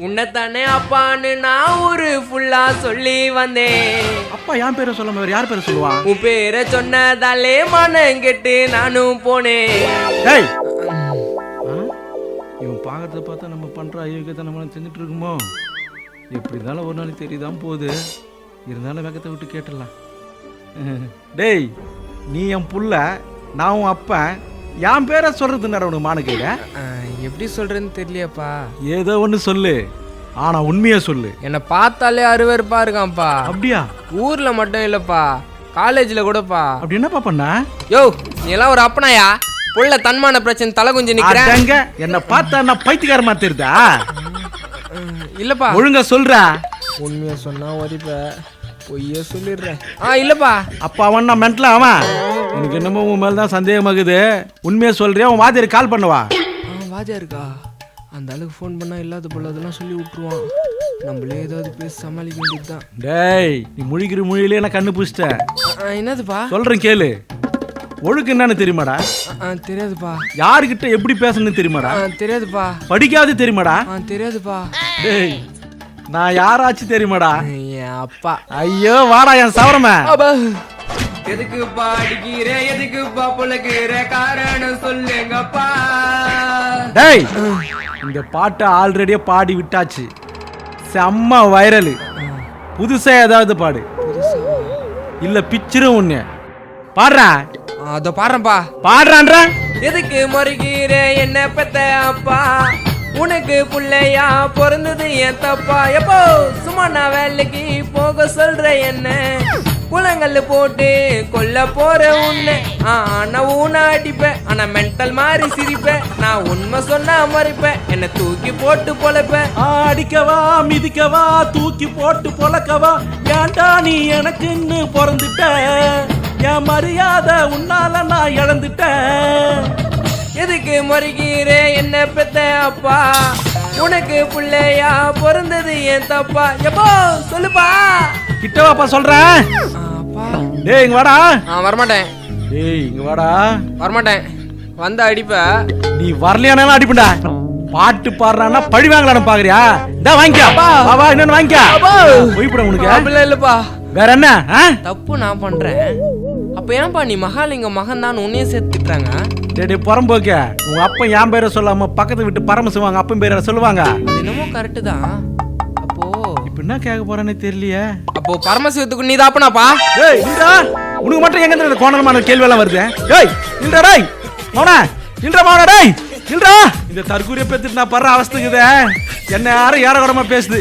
உன்னைத்தானே அப்பான்னு நான் ஒரு ஃபுல்லா சொல்லி வந்தேன். அப்பா என் பேரை சொல்லாம வேற யார் பேரை சொல்லுவான்? உன் பேரை சொன்னதாலே மனம் கெட்டு நானும் போனேன். டேய் இவன் பாக்கிறத பார்த்தா நம்ம பண்ற ஐயோக்கியத்தை நம்ம செஞ்சுட்டு இருக்குமோ? எப்படி இருந்தாலும் ஒரு நாளைக்கு தெரியுதான் போகுது. இருந்தாலும் வேகத்தை விட்டு கேட்டுடலாம். டேய் நீ என் புள்ள, நான் உன் அப்பன், என் பேரை சொல்றது நேரம் உனக்கு மானக்கையில எப்படி சொல்றேன்னு தெரியலையாப்பா. ஏதோ ஒன்று சொல்லு, ஆனா உண்மையா சொல்லு. என்னை பார்த்தாலே அருவருப்பா இருக்கான்ப்பா. அப்படியா? ஊர்ல மட்டும் இல்லப்பா, காலேஜ்ல கூடப்பா. அப்படி என்னப்பா பண்ண? யோ நீ எல்லாம் ஒரு அப்பனாயா? புள்ள தன்மான பிரச்சனை தலை குஞ்சு நிக்கிறேன். என்ன பார்த்தா நான் பைத்தியக்காரமா தெரியுதா? இல்லப்பா ஒழுங்கா சொல்றா. உண்மையா சொன்னா வரிப்ப, பொய்ய சொல்லிடுறேன். இல்லப்பா. அப்பா அவன் நான் மென்டலா அவன். எனக்கு என்னமோ உன் மேலதான் சந்தேகமாகுது. உண்மையா சொல்றியா? உன் வாத்தியார் கால் பண்ணவா? வாத்தியா இருக்கா? அந்த அளவுக்கு ஃபோன் பண்ணா இல்லாத போல அதெல்லாம் சொல்லி விட்டுருவான். நம்மளே ஏதாவது பேசி சமாளிக்க வேண்டியதுதான். டேய் நீ முழிக்கிற மொழியிலே நான் கண்ணு பூசிட்ட. என்னதுப்பா? சொல்றேன் கேளு. ஒழுக்கு என்னன்னு தெரியுமாடா? தெரியாதுப்பா. யாருக்கிட்ட எப்படி பேசணும்னு தெரியுமாடா? தெரியாதுப்பா. படிக்காது தெரியுமாடா? தெரியாதுப்பா. டேய் நான் யாராச்சும் தெரியுமாடா? என் அப்பா. ஐயோ வாடா என் சவரமே. எதுக்குப்பா அடிக்கிற, எதுக்குப்பா புலக்கிற, காரணம் சொல்லுங்கப்பா. டேய் இந்த பாட்டை ஆல்ரெடியே பாடி விட்டாச்சு, செம்ம வைரல். புதுசா ஏதாவது பாடு, இல்ல பிக்சரும் ஒண்ணு பாடுறா. அதோ பாடுறேன்ப்பா. பாடுறான்ற. எதுக்கு மறுகிற என்ன பெத்த அப்பா, உனக்கு புள்ளையா பிறந்தது என் தப்பா. எப்போ சும்மா நான் வேலைக்கு போக சொல்ற என்ன, குளங்கள்ல போட்டு கொல்ல போற உன்னை. நான் ஊன அடிப்பேன், ஆனா மென்டல் மாதிரி சிரிப்பேன். நான் உண்மை சொன்னா மறைப்பேன், என்ன தூக்கி போட்டு பொழைப்பேன். அடிக்கவா மிதிக்கவா தூக்கி போட்டு பொழக்கவா, ஏன்டா நீ எனக்குன்னு பிறந்துட்ட, என் மரியாதை உன்னால நான் இழந்துட்டேன். எதுக்கு மறுகிற என்ன பெத்த அப்பா, உனக்கு பிள்ளையா பிறந்தது என் தப்பா. எப்போ சொல்லுப்பா. கிட்டவாப்பா சொல்றேன். டேய் இங்க வாடா. வரமாட்டேன். டேய் இங்க வாடா. வரமாட்டேன். வந்த அடிப்ப. நீ வரலையானாலும் அடிப்பண்டா. பாட்டு பாடுறான்னா பழி வாங்கலான்னு பாக்குறியா? டா வாங்கிக்க. வா வா இன்னொன்னு வாங்கிக்க. போய்பட உனக்கு. அப்படிலாம் இல்லப்பா. வேற என்ன? தப்பு நான் பண்றேன். அப்ப ஏன்பா நீ மகாலிங்க மகன் தான் உன்னையே சேர்த்துட்டாங்க? டேய் புறம்போக்க, உங்க அப்பா என் பேரை சொல்லாம பக்கத்து விட்டு பரமசிவாங்க அப்பன் பேரை சொல்லுவாங்க. அது என்னமோ கரெக்ட் தான். அப்போ இப்ப என்ன கேட்க போறேன்னு தெரியலையே. அப்போ பரமசிவத்துக்கு நீ தாப்பனாப்பா? டேய் இல்லடா, உனக்கு மட்டும் எங்க இந்த கோணமான கேள்வி எல்லாம் வருது? டேய் இல்லடா டேய் மோனா, இல்லடா மோனா டேய் இல்லடா. இந்த தற்கூரிய பெத்துட்டு நான் படுற அவஸ்தைக்குதே. என்ன யாரும் ஏற கூடமா பேசுது.